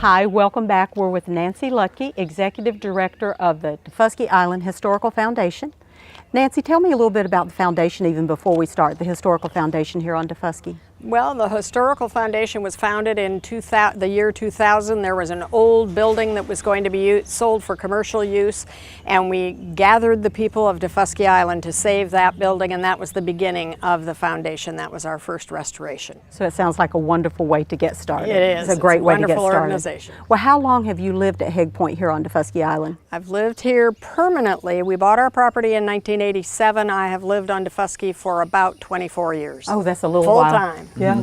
Hi, welcome back. We're with Nancy Ludtke, Executive Director of the WHHI Island Historical Foundation. Nancy, tell me a little bit about the foundation even before we start, the Historical Foundation here on WHHI. Well, the Historical Foundation was founded in the year 2000. There was an old building that was going to be sold for commercial use, and we gathered the people of WHHI Island to save that building, and that was the beginning of the foundation. That was our first restoration. So it sounds like a wonderful way to get started. It is. It's a great way to get started. Wonderful organization. Well, how long have you lived at Haig Point here on WHHI Island? I've lived here permanently. We bought our property in 1987. I have lived on WHHI for about 24 years. Oh, that's a little Full while. time. Yeah.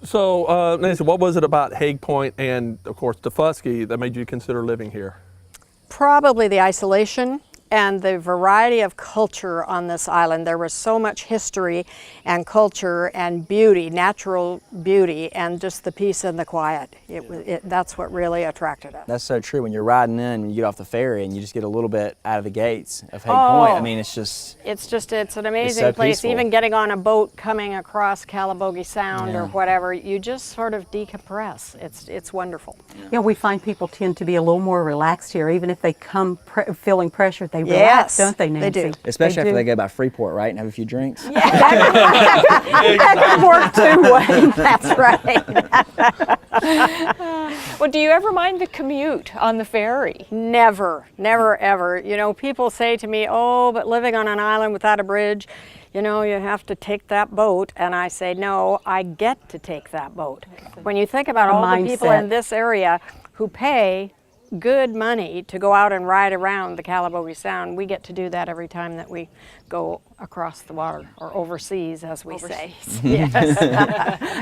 So, Nancy, what was it about Haig Point and, of course, WHHI that made you consider living here? Probably the isolation and the variety of culture on this island. There was so much history and culture and beauty, natural beauty, and just the peace and the quiet. That's what really attracted us. That's so true. When you're riding in and you get off the ferry and you just get a little bit out of the gates of Haig Point, I mean, it's an amazing place. Peaceful. Even getting on a boat coming across Calabogie Sound or whatever, you just sort of decompress. It's wonderful. Yeah, we find people tend to be a little more relaxed here, even if they come feeling pressured. They relax, don't they, Nancy? They do. especially after they go by Freeport, right, and have a few drinks. Yeah, that could work too, Wayne. That's right. Well, do you ever mind the commute on the ferry? Never, never, ever. You know, people say to me, oh, but living on an island without a bridge, you know, you have to take that boat. And I say, no, I get to take that boat. When you think about all the people in this area who pay good money to go out and ride around the Calabogie Sound, we get to do that every time that we go across the water, or overseas, as we say. Yes.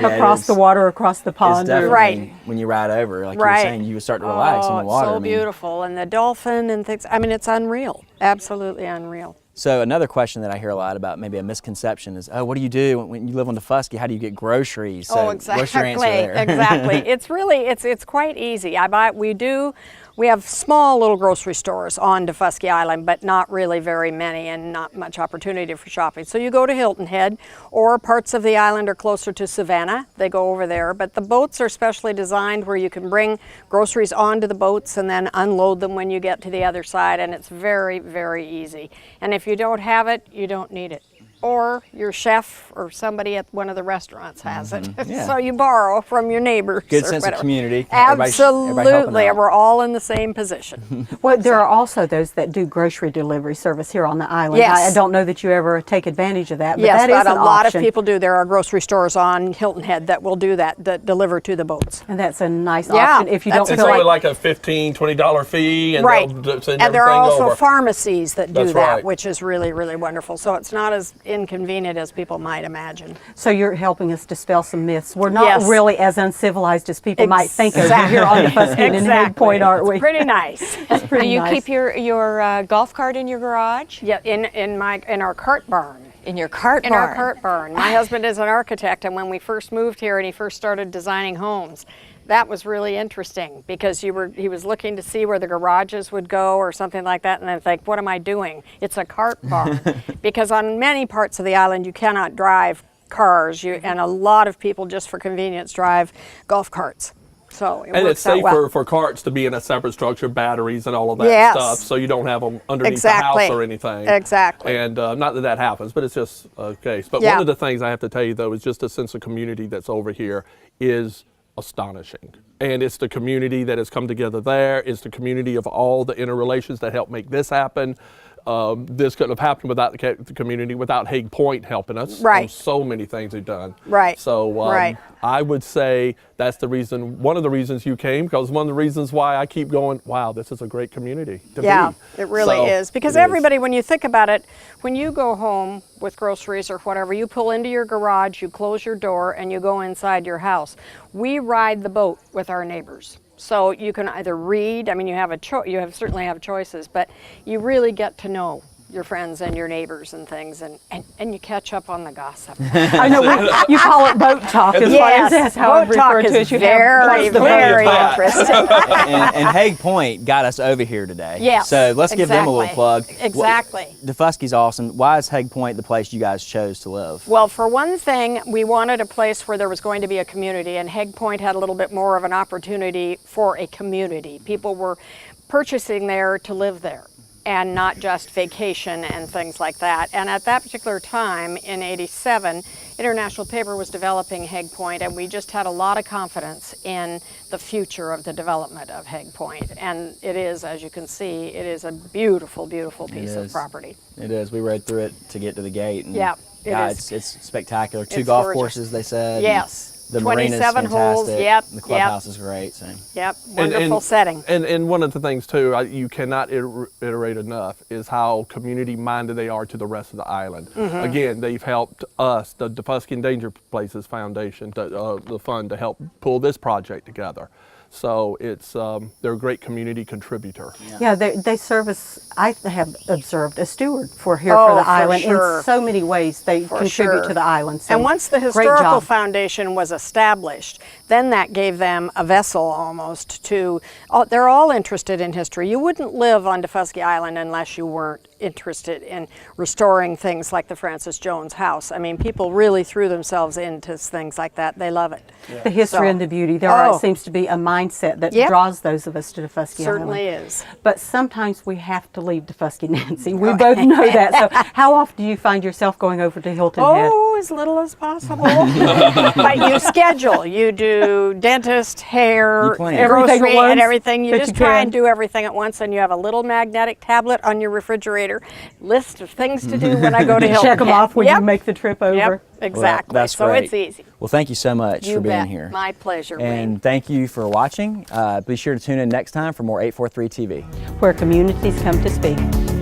Across the water, across the pond. Right. When you ride over, like you were saying, you start to relax in the water. It's so beautiful, and the dolphin and things. I mean, it's unreal. Absolutely unreal. So another question that I hear a lot about, maybe a misconception, is, oh, what do you do when you live on WHHI? How do you get groceries? So exactly. What's your answer there? Exactly. It's really, it's quite easy. We have small little grocery stores on WHHI Island, but not really very many and not much opportunity for shopping. So you go to Hilton Head, or parts of the island are closer to Savannah. They go over there, but the boats are specially designed where you can bring groceries onto the boats and then unload them when you get to the other side, and it's very, very easy. And if you don't have it, you don't need it. Or your chef or somebody at one of the restaurants has it. Yeah. So you borrow from your neighbors. Good sense of community. Absolutely. Everybody We're all in the same position. Well, there are also those that do grocery delivery service here on the island. Yes. I don't know that you ever take advantage of that, but yes, that is but an a lot option. of people do. There are grocery stores on Hilton Head that will do that deliver to the boats. And that's a nice option if you don't It's feel only like a $15, $20 fee, and right. they'll send and there are everything also over. pharmacies that do That's that, right. which is really, really wonderful. So it's not as inconvenient as people might imagine. So you're helping us dispel some myths. We're not really as uncivilized as people might think of here on WHHI and in Haig Point, aren't we? It's pretty nice. It's pretty Do you nice. keep your golf cart in your garage? Yeah, in our cart barn. In your cart barn? In our cart barn. My husband is an architect, and when we first moved here and he first started designing homes, that was really interesting, because he was looking to see where the garages would go or something like that, and I think, what am I doing? It's a cart barn. Because on many parts of the island you cannot drive cars, and a lot of people, just for convenience, drive golf carts. So and it's safer for carts to be in a separate structure, batteries and all of that stuff, so you don't have them underneath the house or anything. Exactly. And not that happens, but it's just a case. But one of the things I have to tell you, though, is just a sense of community that's over here is astonishing. And it's the community that has come together there. It's the community of all the interrelations that help make this happen. This couldn't have happened without the community, without Haig Point helping us. Right. So many things they've done. Right. So I would say that's the reason, one of the reasons you came, because one of the reasons why I keep going, wow, this is a great community to be. Yeah, it really is. Because everybody, when you think about it, when you go home with groceries or whatever, you pull into your garage, you close your door, and you go inside your house. We ride the boat with our neighbors. So you can either read, I mean, you certainly have choices, but you really get to know your friends and your neighbors and things, and you catch up on the gossip. I know you call it boat talk. As far as that's how I boat talk refer to is it. You very, very interesting. and Haig Point got us over here today. Yes, So let's give them a little plug. Exactly. DeFusky's awesome. Why is Haig Point the place you guys chose to live? Well, for one thing, we wanted a place where there was going to be a community, and Haig Point had a little bit more of an opportunity for a community. People were purchasing there to live there, and not just vacation and things like that. And at that particular time, in '87, International Paper was developing Haig Point, and we just had a lot of confidence in the future of the development of Haig Point. And it is, as you can see, it is a beautiful, beautiful piece of property. It is. We rode through it to get to the gate. And yeah, it's spectacular. Two golf courses, they said. Yes. The marina's 27 holes, fantastic. yep. The clubhouse is great. So. Yep, wonderful setting. And one of the things too, you cannot iterate enough, is how community-minded they are to the rest of the island. Again, they've helped us, the DeFusky Endangered Places Foundation, the fund, to help pull this project together. So it's they're a great community contributor. Yeah, they serve as, I have observed, a steward for the island in so many ways. They contribute to the island. So and once the Historical Foundation was established, then that gave them a vessel almost to, they're all interested in history. You wouldn't live on DeFusky Island unless you weren't interested in restoring things like the Francis Jones House. I mean, people really threw themselves into things like that. They love it. The history and the beauty. There seems to be a mindset that draws those of us to DeFusky Island. Certainly is. But sometimes we have to leave DeFusky, Nancy. We both know that. So how often do you find yourself going over to Hilton Head? Oh, as little as possible. But you schedule. You do dentist, hair, grocery, and everything. You just try and do everything at once, and you have a little magnetic tablet on your refrigerator, list of things to do when I go to Hilton Head. Check them off when you make the trip over. Yep, exactly. Well, that's so great. It's easy. Well, thank you so much for being here. My pleasure, And thank you for watching. Be sure to tune in next time for more 843 TV. Where communities come to speak.